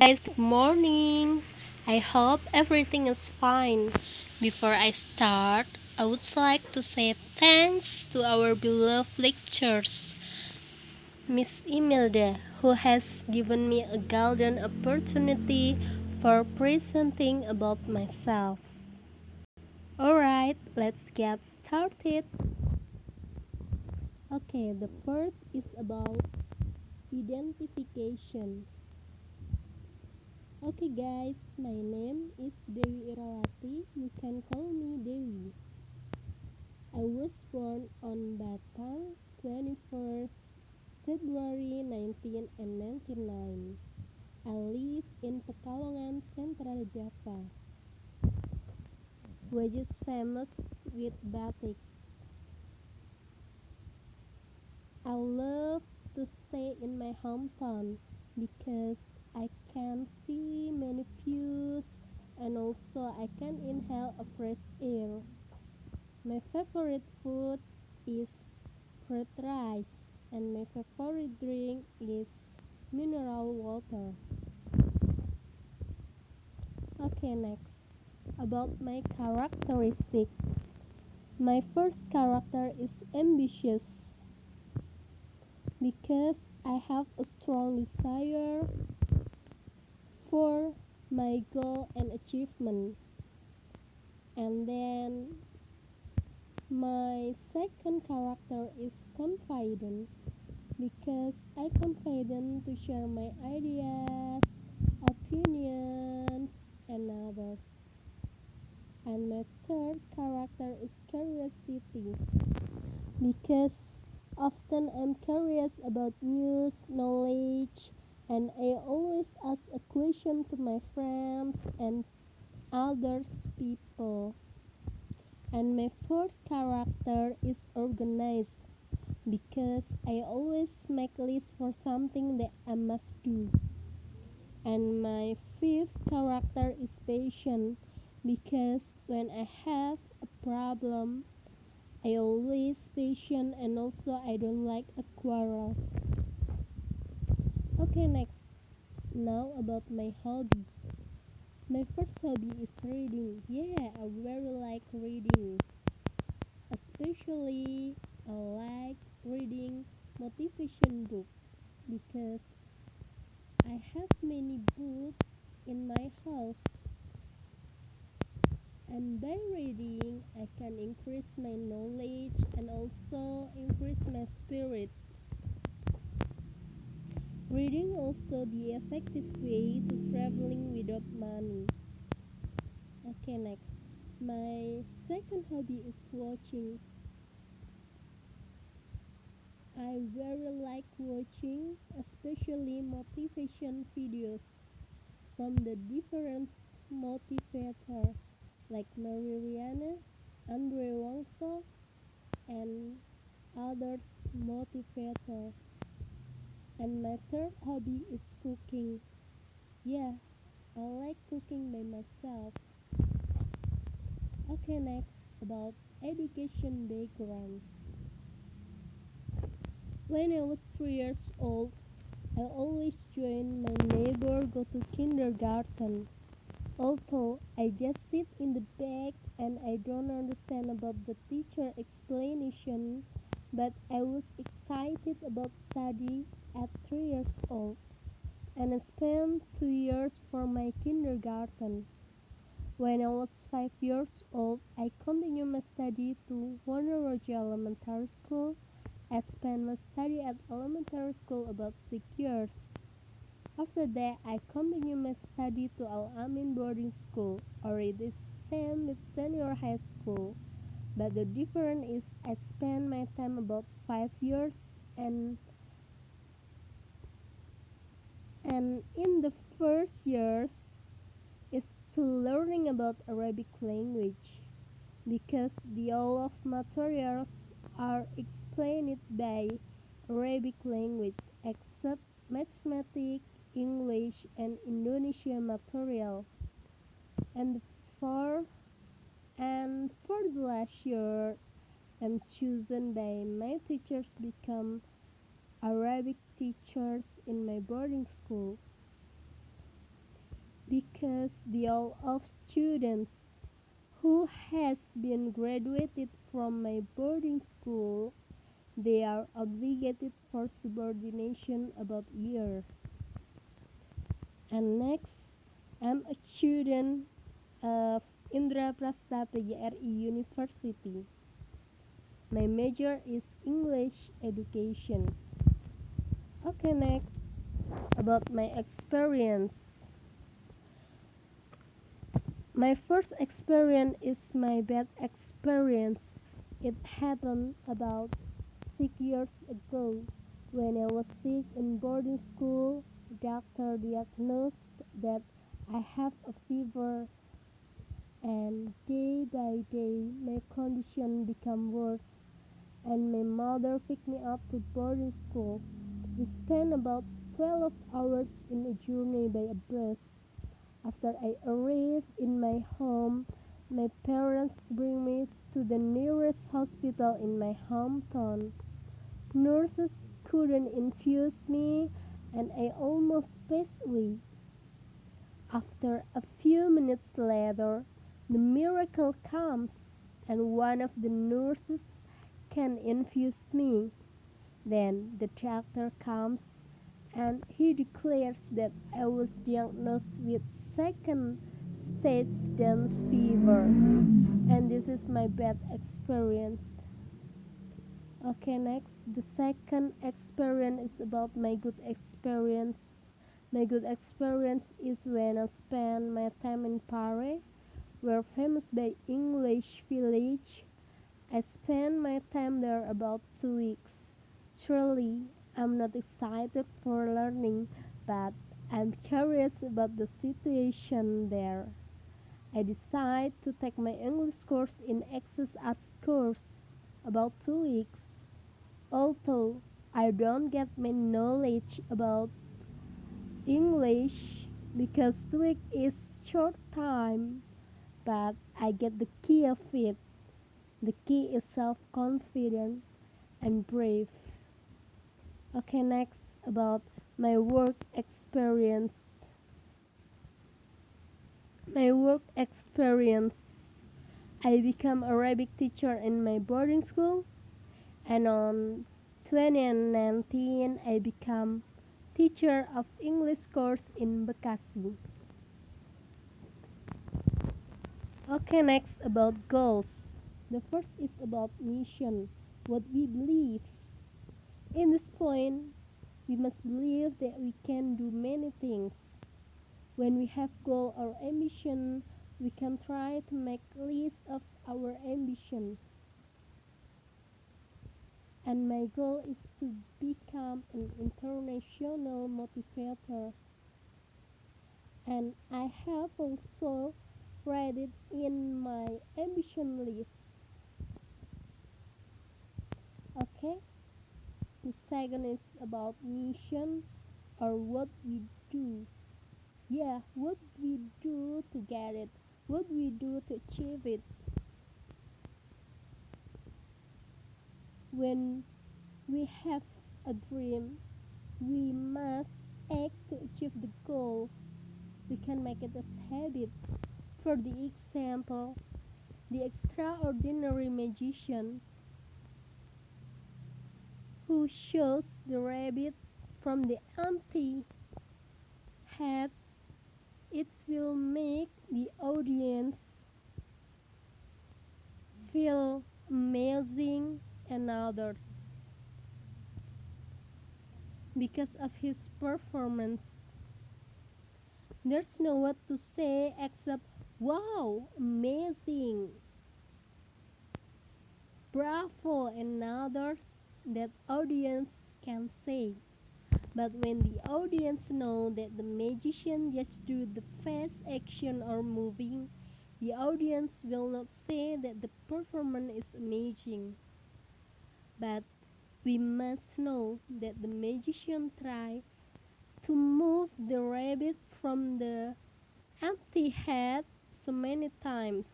guys, good morning. I hope everything is fine. Before I start, I would like to say thanks to our beloved lecturers, Miss Imelda, who has given me a golden opportunity for presenting about myself. Alright, let's get started. Okay, the first is about identification. Okay guys, my name is Dewi Irawati. You can call me Dewi. I was born on Batam, 21st February 1999. I live in Pekalongan, Central Java, which is famous with batik. I love to stay in my hometown because I can see many views and also I can inhale a fresh air. My favorite food is fried rice and my favorite drink is mineral water. Okay, next. About my characteristic. My first character is ambitious because I have a strong desire for my goal and achievement. And then my second character is confident because I confident to share my ideas, opinions, and others. And my third character is curiosity because often I'm curious about news, knowledge, and I always ask a question to my friends and others people. And my fourth character is organized because I always make lists for something that I must do. And my fifth character is patient because when I have a problem, I always patient and also I don't like a quarrels. Okay, next. Now about my hobby. My first hobby is reading. Yeah, I very like reading. Especially I like reading motivation book because I have many books in my house and by reading I can increase my knowledge and also increase my spirit. Reading also the effective way to traveling without money. Okay, next. My second hobby is watching. I very like watching especially motivation videos from the different motivator like Mary Rihanna, Andre Wongso, and others motivator. And my third hobby is cooking. Yeah, I like cooking by myself. Okay, next about education background. When I was 3 years old, I always joined my neighbor go to kindergarten. Although I just sit in the back and I don't understand about the teacher explanation, but I was excited about study at 3 years old and I spent 2 years for my kindergarten. When I was 5 years old, I continued my study to Wonerroja Elementary School. I spent my study at elementary school about 6 years. After that, I continued my study to Al Amin boarding school, or it is same with senior high school. But the difference is I spent my time about 5 years and in the first years is to learning about Arabic language because the all of materials are explained by Arabic language except mathematics, English, and Indonesian material. And for the last year, I'm chosen by my teachers become Arabic teachers in my boarding school. because the all of students who has been graduated from my boarding school, they are obligated for subordination about year. And next, I'm a student of Indraprastha PGRI University. My major is English education. Okay, next, about my experience. My first experience is my bad experience. It happened about 6 years ago when I was sick in boarding school. Doctor diagnosed that I have a fever, and day by day my condition became worse, and my mother picked me up to boarding school. We spent about 12 hours in a journey by a bus. After I arrived in my home, my parents bring me to the nearest hospital in my hometown. Nurses couldn't infuse me, and I almost passed away. After a few minutes later, the miracle comes, and one of the nurses can infuse me. Then the doctor comes, and he declares that I was diagnosed with second stage dance fever, and this is my bad experience. Okay, next, the second experience is about my good experience. My good experience is when I spent my time in Paris, where famous by English village. I spent my time there about 2 weeks. Truly, I'm not excited for learning, but I'm curious about the situation there. I decided to take my English course in excess as course about 2 weeks. Although I don't get my knowledge about English because 2 weeks is short time, but I get the key of it. The key is self-confident and brave. Okay, next about my work experience. My work experience. I became Arabic teacher in my boarding school, and on 2019 I became teacher of English course in Bekasi. Okay, next about goals. The first is about mission, what we believe. In this point, we must believe that we can do many things. When we have goal or ambition, we can try to make a list of our ambition. And my goal is to become an international motivator. And I have also write it in my ambition list. Okay? The second is about mission or what we do. Yeah, what we do to get it, what we do to achieve it. When we have a dream, we must act to achieve the goal. We can make it as habit. For the example, the extraordinary magician who shows the rabbit from the empty hat, it will make the audience feel amazing and others because of his performance. There's no what to say except wow, amazing, bravo, and others that audience can say. But when the audience know that the magician just do the fast action or moving, the audience will not say that the performance is amazing. But we must know that the magician tried to move the rabbit from the empty hat so many times.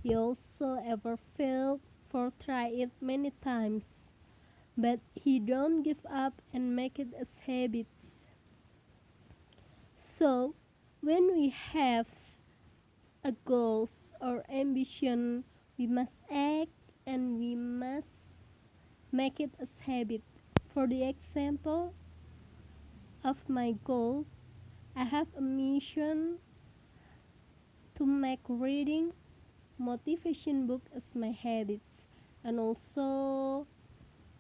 He also ever failed for try it many times. But he don't give up and make it as habits. So When we have a goals or ambition, we must act and we must make it a habit. For the example of my goal, I have a mission to make reading motivation book as my habits, and also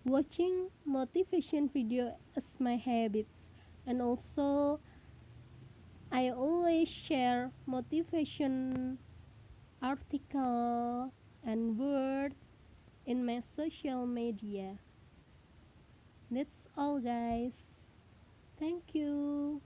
watching motivation video as my habits, and also I always share motivation article and word in my social media. That's all, guys. Thank you.